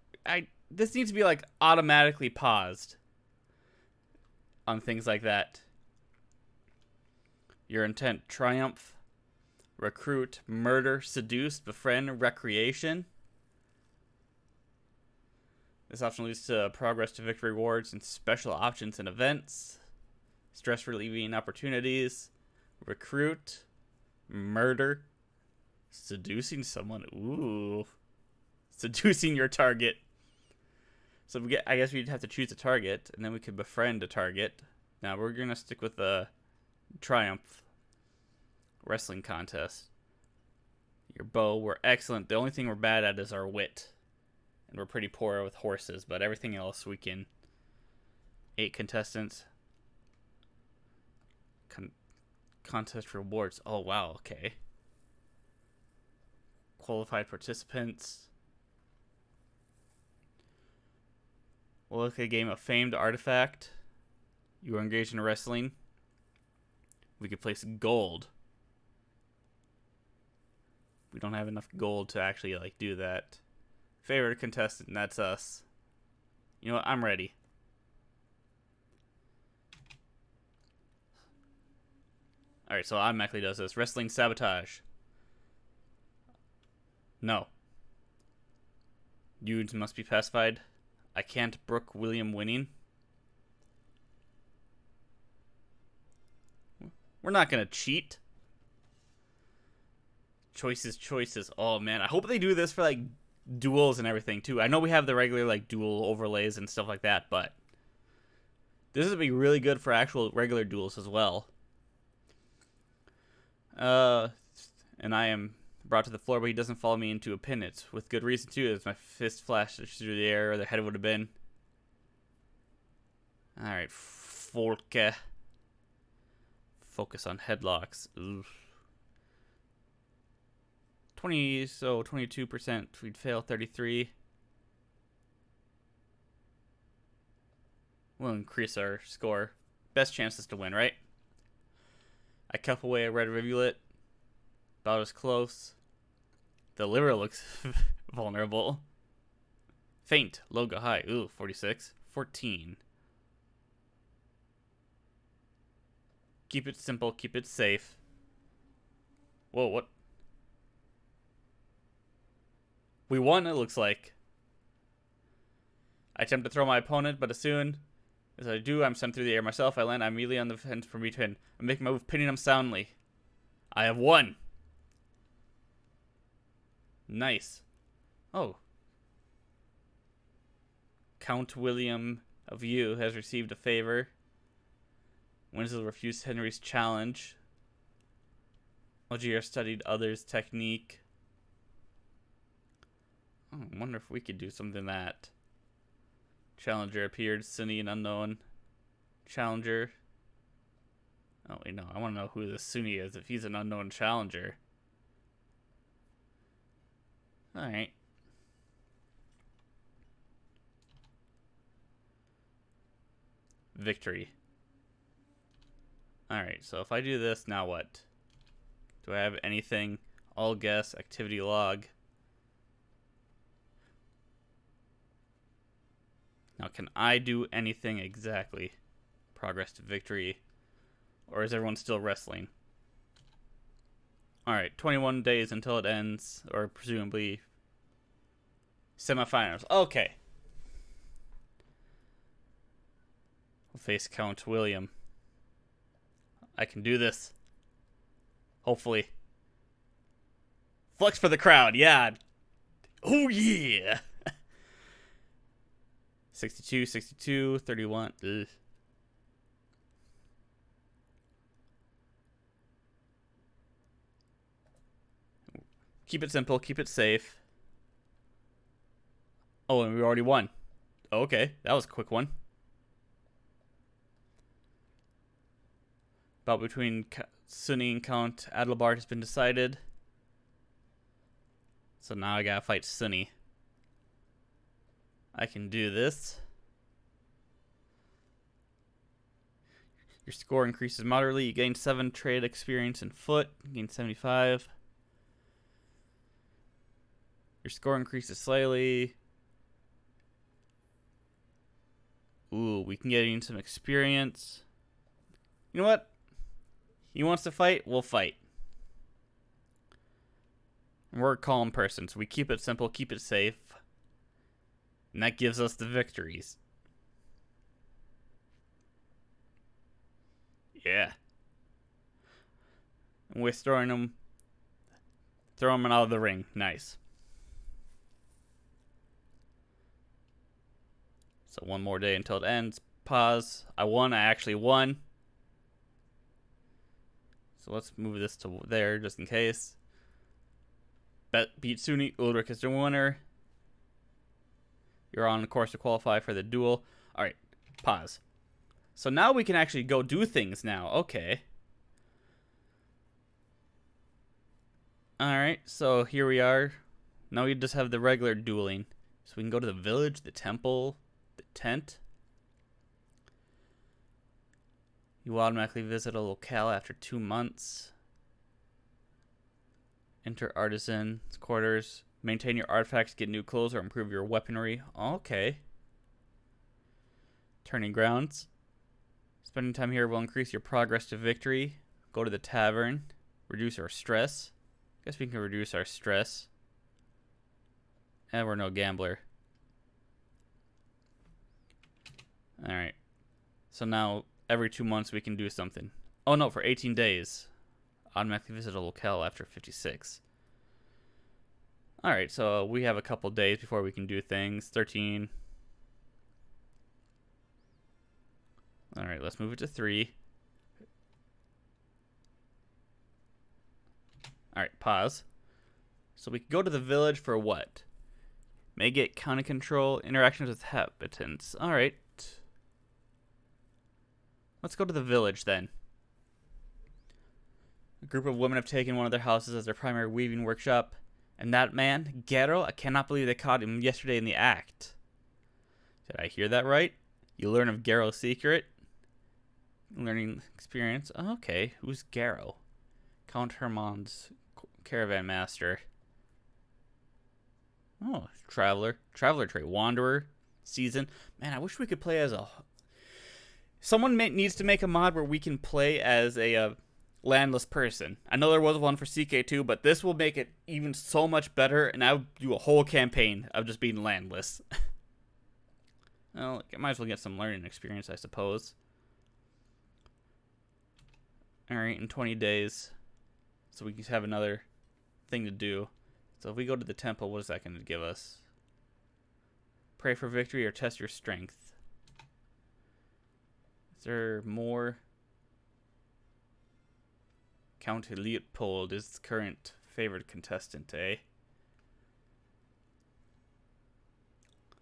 Speaker 2: This needs to be like automatically paused on things like that. Your intent: triumph, recruit, murder, seduce, befriend, recreation. This option leads to progress to victory rewards and special options and events. Stress relieving opportunities. Recruit, murder, seducing someone. Ooh. Seducing your target. So I guess we'd have to choose a target, and then we could befriend a target. Now we're gonna stick with the triumph wrestling contest. Your bow, we're excellent. The only thing we're bad at is our wit, and we're pretty poor with horses. But everything else we can. 8 contestants. Contest rewards. Oh wow. Okay. Qualified participants. We'll look at a game of famed artifact. You are engaged in wrestling. We could place gold. We don't have enough gold to actually like do that. Favorite contestant, that's us. You know what? I'm ready. Alright, so automatically does this. Wrestling sabotage. No. Youths must be pacified. I can't brook William winning. We're not going to cheat. Choices. Oh, man. I hope they do this for, like, duels and everything, too. I know we have the regular, like, duel overlays and stuff like that, but this would be really good for actual regular duels as well. And I am brought to the floor, but he doesn't follow me into a pin it. With good reason, too, as my fist flashes through the air, or the head would have been. Alright, Folke. Focus on headlocks. Oof. 22%. We'd fail 33. We'll increase our score. Best chances to win, right? I cuff away a red rivulet. About as close. The liver looks vulnerable. Faint. Low go high. Ooh, 46. 14. Keep it simple. Keep it safe. Whoa, what? We won, it looks like. I attempt to throw my opponent, but as soon as I do, I'm sent through the air myself. I land immediately on the fence for me to pin. I make my move, pinning him soundly. I have won. Nice. Oh. Count William of U has received a favor. Winslow refused Henry's challenge. Algier studied others' technique. Oh, I wonder if we could do something that. Challenger appeared, Sunni and unknown. Challenger. Oh, wait, no. I want to know who this Sunni is if he's an unknown challenger. Alright. Victory. Alright, so if I do this, now what? Do I have anything? All guess, activity log. Now, can I do anything exactly? Progress to victory. Or is everyone still wrestling? Alright, 21 days until it ends, or presumably semifinals. Okay. We'll face Count William. I can do this. Hopefully. Flex for the crowd, yeah. Oh, yeah. 62, 62, 31. Ugh. Keep it simple, keep it safe. Oh, and we already won. Okay, that was a quick one. Bout between Sunni and Count Adalbert has been decided. So now I gotta fight Sunni. I can do this. Your score increases moderately. You gain 7 trade experience in foot. You gain 75. Your score increases slightly. Ooh, we can get in some experience. You know what? He wants to fight, we'll fight. We're a calm person, so we keep it simple, keep it safe. And that gives us the victories. Yeah. And we're throwing him out of the ring. Nice. So one more day until it ends. Pause. I won. I actually won. So let's move this to there just in case. Beat Sunni. Ulrich is the winner. You're on course to qualify for the duel. Alright. Pause. So now we can actually go do things now. Okay. Alright. So here we are. Now we just have the regular dueling. So we can go to the village, the temple, the tent. You automatically visit a locale after 2 months. Enter artisan's quarters. Maintain your artifacts, get new clothes, or improve your weaponry. Okay. Turning grounds. Spending time here will increase your progress to victory. Go to the tavern. Reduce our stress. Guess we can reduce our stress. And we're no gambler. Alright. So now, every 2 months we can do something. Oh no, for 18 days. Automatically visit a locale after 56. Alright, so we have a couple days before we can do things. 13. Alright, let's move it to 3. Alright, pause. So we can go to the village for what? May get county control, interactions with inhabitants. Alright. Let's go to the village then. A group of women have taken one of their houses as their primary weaving workshop. And that man, Gero, I cannot believe they caught him yesterday in the act. Did I hear that right? You learn of Gero's secret? Learning experience. Oh, okay, who's Gero? Count Hermann's caravan master. Oh, traveler trait, wanderer, season. Man, I wish we could play as a. Someone needs to make a mod where we can play as a landless person. I know there was one for CK2, but this will make it even so much better, and I would do a whole campaign of just being landless. Well, I might as well get some learning experience, I suppose. Alright, in 20 days. So we can have another thing to do. So if we go to the temple, what is that going to give us? Pray for victory or test your strength. Is there more? Count Leopold is the current favored contestant, eh?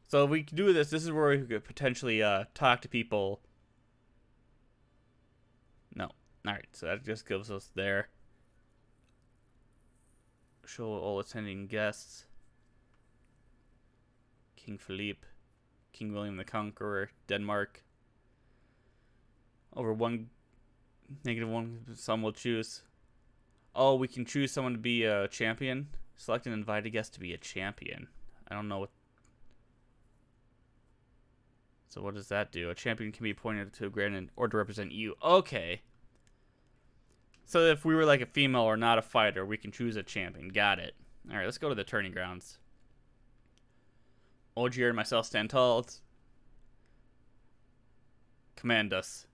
Speaker 2: So if we can do this, this is where we could potentially talk to people. No. Alright, so that just gives us there. Show all attending guests. King Philippe. King William the Conqueror. Denmark. Over -1, some will choose. Oh, we can choose someone to be a champion. Select an invited guest to be a champion. I don't know what. So what does that do? A champion can be appointed to a grand or to represent you. Okay. So if we were like a female or not a fighter, we can choose a champion. Got it. Alright, let's go to the tourney grounds. Ogier and myself stand tall. Command us.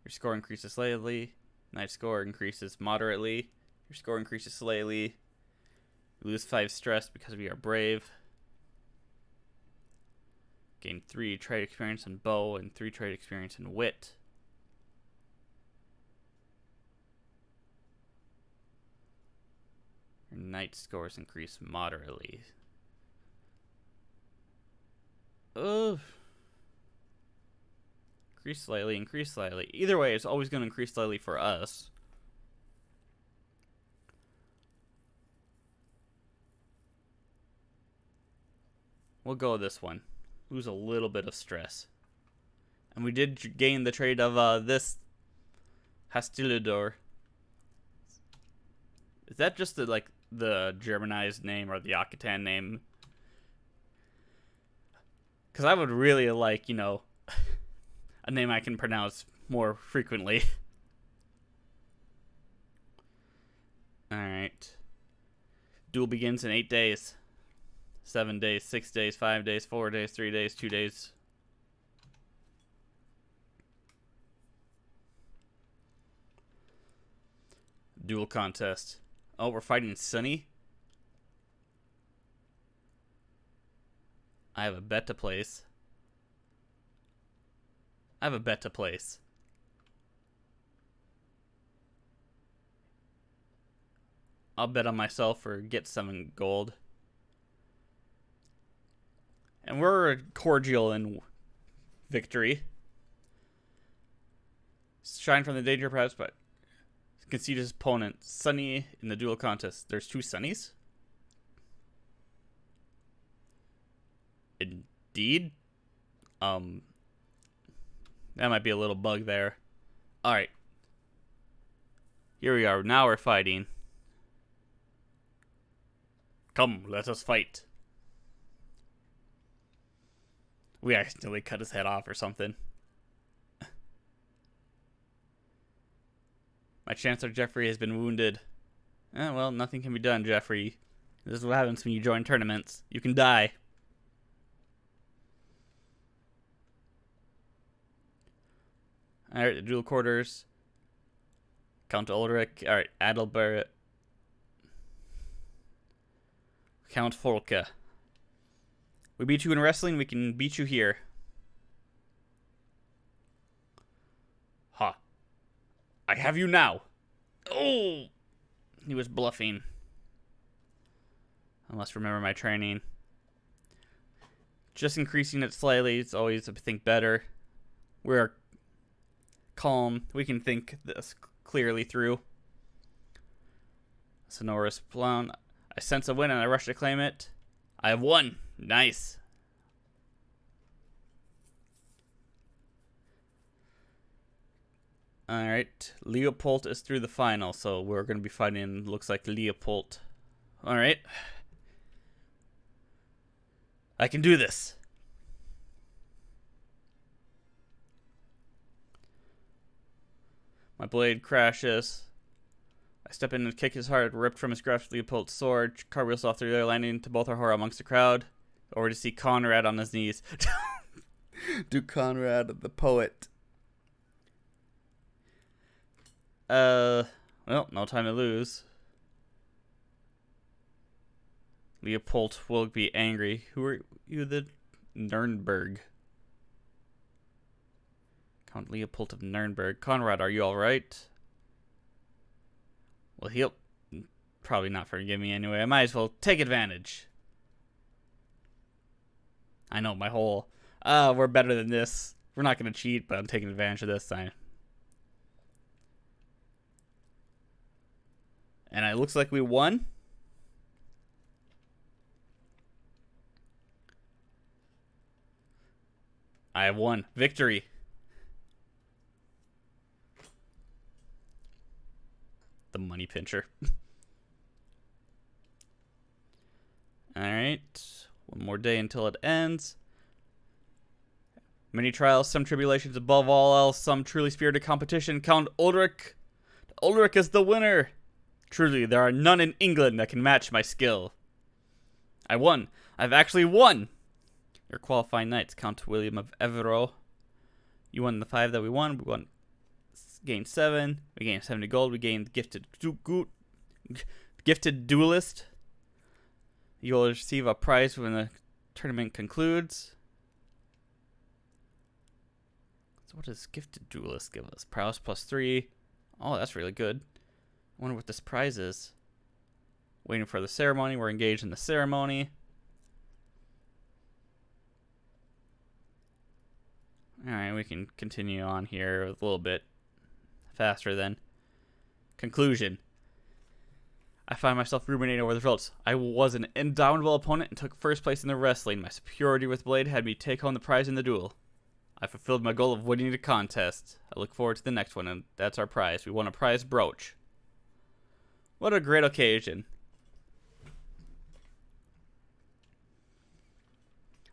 Speaker 2: Your score increases slightly. Knight score increases moderately. Your score increases slightly. You lose 5 stress because we are brave. Gain 3 trade experience in bow and 3 trade experience in wit. Your knight scores increase moderately. Increase slightly, increase slightly. Either way, it's always going to increase slightly for us. We'll go with this one. Lose a little bit of stress. And we did gain the trait of this Hostilidor. Is that just the Germanized name or the Occitan name? Because I would really like, you know, a name I can pronounce more frequently. Alright. Duel begins in 8 days. 7 days, 6 days, 5 days, 4 days, 3 days, 2 days. Duel contest. Oh, we're fighting Sunny? I have a bet to place. I'll bet on myself for get 7 gold. And we're cordial in victory. Shine from the danger perhaps, but concede his opponent. Sunny in the duel contest. There's 2 Sunnies? Indeed? That might be a little bug there. Alright. Here we are. Now we're fighting. Come, let us fight. We accidentally cut his head off or something. My Chancellor Jeffrey has been wounded. Well, nothing can be done, Jeffrey. This is what happens when you join tournaments. You can die. Alright, the dual quarters. Count Ulrich. Alright, Adalbert. Count Folke. We beat you in wrestling, we can beat you here. Ha. I have you now. Oh! He was bluffing. I must remember my training. Just increasing it slightly is always, I think, better. We're calm. We can think this clearly through. Sonorous blown. I sense a win and I rush to claim it. I have won. Nice. Alright. Leopold is through the final, so we're going to be fighting, looks like Leopold. Alright. I can do this. My blade crashes. I step in and kick his heart, ripped from his grasp Leopold's sword. Cartwheels off through there, landing to both our horror amongst the crowd. Over to see Conrad on his knees.
Speaker 3: Do Conrad the poet.
Speaker 2: Well, no time to lose. Leopold will be angry. Who are you? The Nuremberg. Count Leopold of Nuremberg. Conrad, are you alright? Well, he'll probably not forgive me anyway. I might as well take advantage. I know, my whole, we're better than this. We're not going to cheat, but I'm taking advantage of this time. And it looks like we won. I have won. Victory. The money pincher. Alright. One more day until it ends. Many trials, some tribulations, above all else, some truly spirited competition. Count Ulrich. Ulrich is the winner. Truly, there are none in England that can match my skill. I won. I've actually won. Your qualifying knights, Count William of Evero. You won the 5 that we won. We won. Gained 7. We gained 70 gold. We gained gifted duelist. You'll receive a prize when the tournament concludes. So what does gifted duelist give us? Prowess +3. Oh, that's really good. I wonder what this prize is. Waiting for the ceremony. We're engaged in the ceremony. Alright, we can continue on here a little bit faster then. Conclusion. I find myself ruminating over the results. I was an indomitable opponent and took first place in the wrestling. My superiority with blade had me take home the prize in the duel. I fulfilled my goal of winning the contest. I look forward to the next one, and that's our prize. We won a prize brooch. What a great occasion.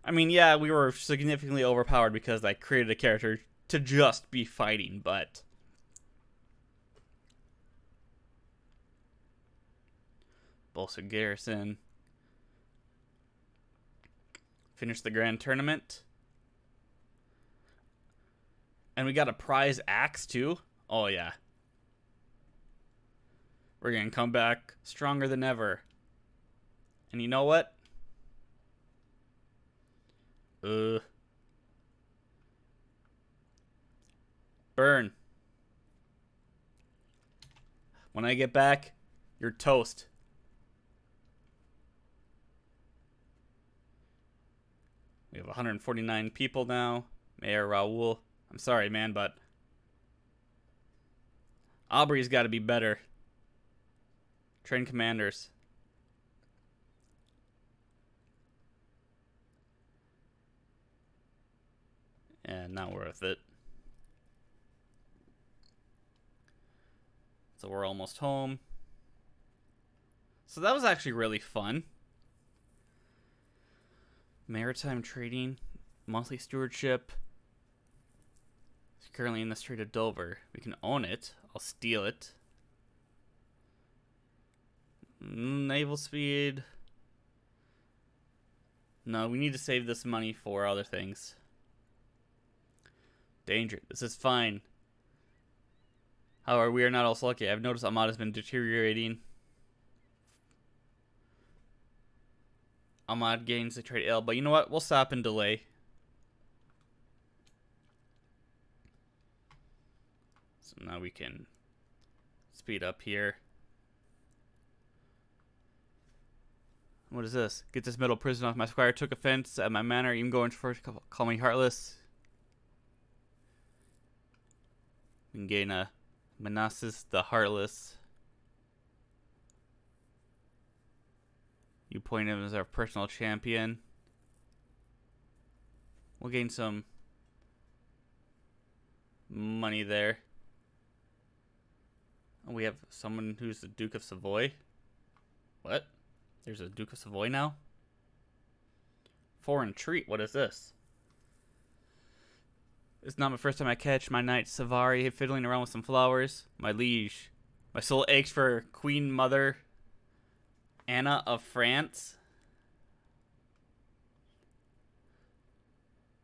Speaker 2: I mean, yeah, we were significantly overpowered because I created a character to just be fighting, but... Bolsa Garrison. Finished the grand tournament. And we got a prize axe, too. Oh, yeah. We're going to come back stronger than ever. And you know what? Burn. When I get back, you're toast. We have 149 people now. Mayor Raoul. I'm sorry, man, but Aubrey's got to be better. Train commanders. Yeah, not worth it. So we're almost home. So that was actually really fun. Maritime trading, monthly stewardship. It's currently in the Strait of Dover. We can own it. I'll steal it. Naval speed. No, we need to save this money for other things. Danger. This is fine. However, we are not also lucky. I've noticed Ahmad has been deteriorating. Ahmad gains the trade ill, but you know what? We'll stop and delay. So now we can speed up here. What is this? Get this metal prison off. My squire took offense at my manner, even going first to call me heartless. We can gain a Manassas the Heartless. You appoint him as our personal champion. We'll gain some money there. We have someone who's the Duke of Savoy. What? There's a Duke of Savoy now? Foreign treat, what is this? It's not my first time I catch my knight Savari fiddling around with some flowers. My liege. My soul aches for Queen Mother Anna of France.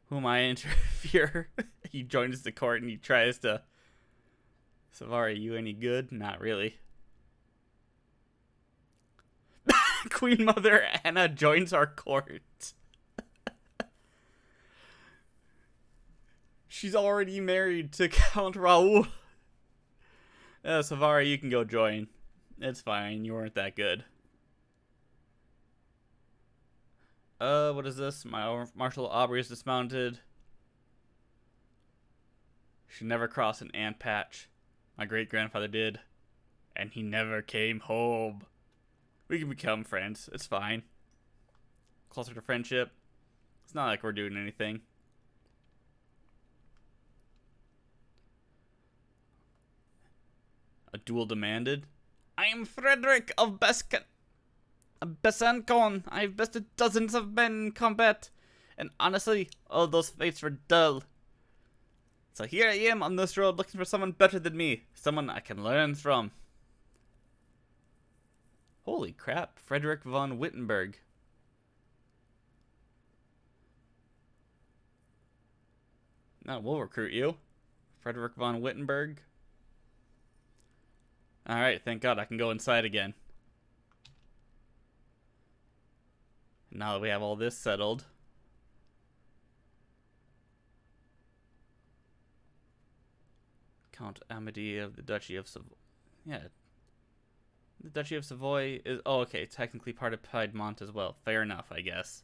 Speaker 2: Whom I interfere. He joins the court and he tries to... Savari, you any good? Not really. Queen Mother Anna joins our court. She's already married to Count Raoul. Savari, you can go join. It's fine. You weren't that good. What is this? My Marshal Aubrey is dismounted. Should never cross an ant patch. My great-grandfather did. And he never came home. We can become friends. It's fine. Closer to friendship. It's not like we're doing anything. A duel demanded. I am Frederick of Besancon. I have bested dozens of men in combat. And honestly, all those fights were dull. So here I am on this road looking for someone better than me. Someone I can learn from. Holy crap, Frederick von Wittenberg. Now we'll recruit you. Frederick von Wittenberg. Alright, thank God I can go inside again. Now that we have all this settled. Count Amadee of the Duchy of Savoy. Yeah. The Duchy of Savoy is... Oh, okay. Technically part of Piedmont as well. Fair enough, I guess.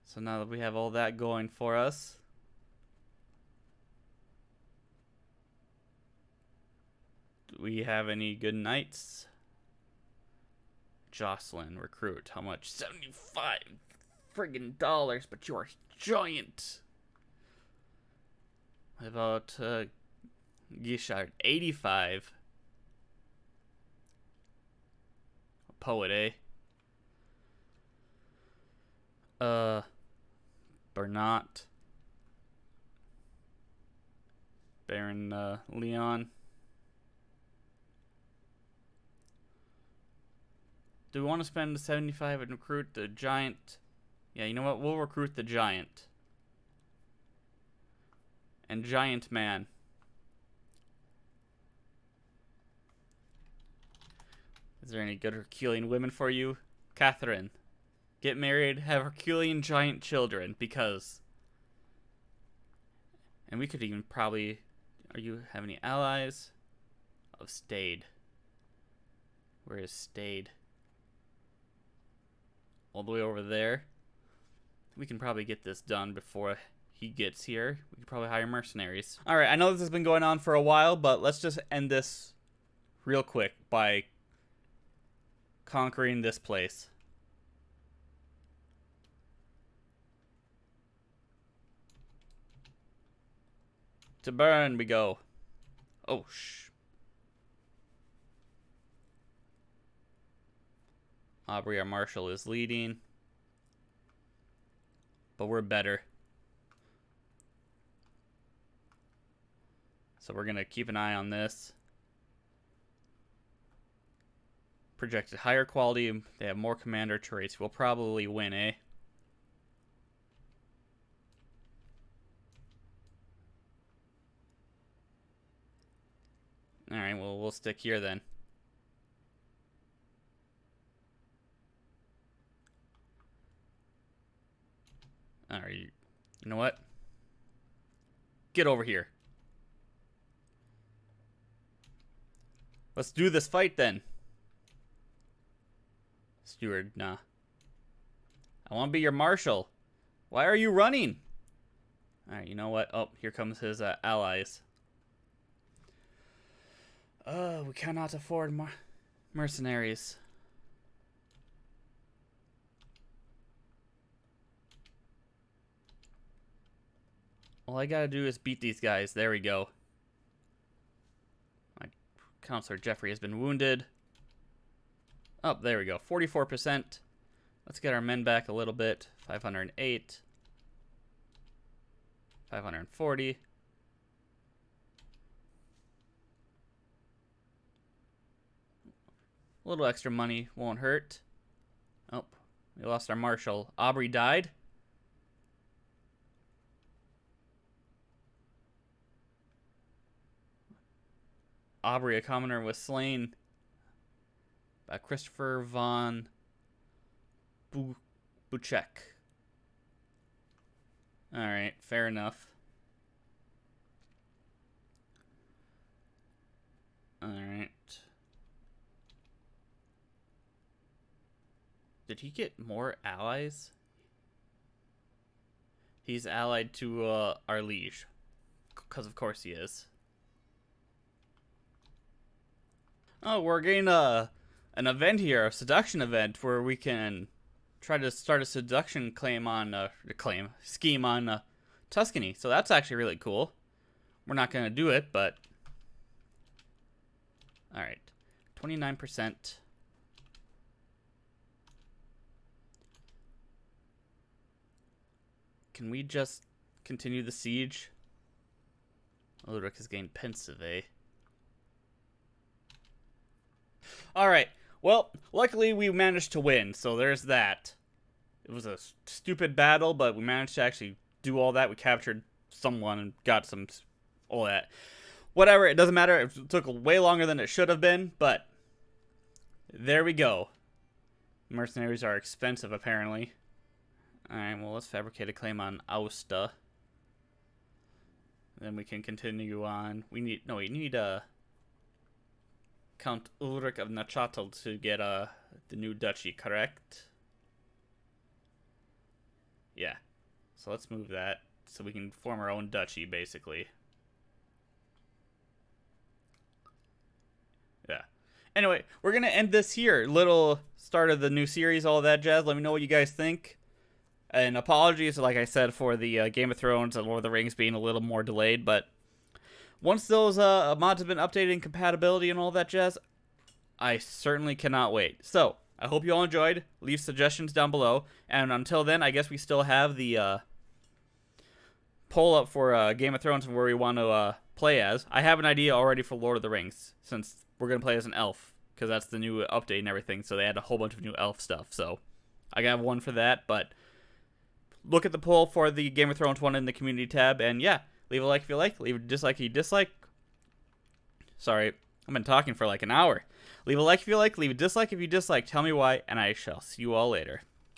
Speaker 2: So now that we have all that going for us... Do we have any good knights? Jocelyn, recruit. How much? 75 friggin' dollars, but you are giant. What about Guichard? 85. A poet, eh? Bernat. Baron Leon. Do we want to spend the 75 and recruit the giant? Yeah, you know what? We'll recruit the giant. And giant man. Is there any good Herculean women for you? Catherine. Get married, have Herculean giant children, because... And we could even probably... Are you have any allies? Of Stade. Where is Stade? All the way over there. We can probably get this done before he gets here. We could probably hire mercenaries. Alright, I know this has been going on for a while, but let's just end this real quick by conquering this place. To Bern we go. Oh, Aubrey, our marshal, is leading. But we're better. So we're going to keep an eye on this. Projected higher quality. They have more commander traits. We'll probably win, eh? Alright, well, we'll stick here then. Alright, you know what? Get over here. Let's do this fight then. Steward, nah. I want to be your marshal. Why are you running? Alright, you know what? Oh, here comes his allies. We cannot afford mercenaries. All I gotta do is beat these guys. There we go. My Counselor Jeffrey has been wounded. Oh, there we go. 44%. Let's get our men back a little bit. 508. 540. A little extra money won't hurt. Oh, we lost our marshal. Aubrey died. Aubrey, a commoner, was slain by Christopher von Buchek. Alright, fair enough. Alright. Did he get more allies? He's allied to our liege. Because of course he is. Oh, we're getting an event here, a seduction event, where we can try to start a seduction scheme on Tuscany. So that's actually really cool. We're not going to do it, but... Alright. 29%. Can we just continue the siege? Ulrich has gained pensive, eh? Alright, well, luckily we managed to win, so there's that. It was a stupid battle, but we managed to actually do all that. We captured someone and got all that. Whatever, it doesn't matter. It took way longer than it should have been, but there we go. Mercenaries are expensive, apparently. Alright, well, let's fabricate a claim on Aosta. Then we can continue on. We need Count Ulrich of Neuchâtel to get the new duchy, correct? Yeah. So let's move that so we can form our own duchy, basically. Yeah. Anyway, we're going to end this here. Little start of the new series, all that jazz. Let me know what you guys think. And apologies, like I said, for the Game of Thrones and Lord of the Rings being a little more delayed, but once those mods have been updated in compatibility and all that jazz, I certainly cannot wait. So, I hope you all enjoyed. Leave suggestions down below. And until then, I guess we still have the poll up for Game of Thrones and where we want to play as. I have an idea already for Lord of the Rings, since we're going to play as an elf, because that's the new update and everything, so they had a whole bunch of new elf stuff. So, I have one for that, but look at the poll for the Game of Thrones one in the community tab, and yeah, leave a like if you like, leave a dislike if you dislike. Sorry, I've been talking for like an hour. Leave a like if you like, leave a dislike if you dislike, tell me why, and I shall see you all later.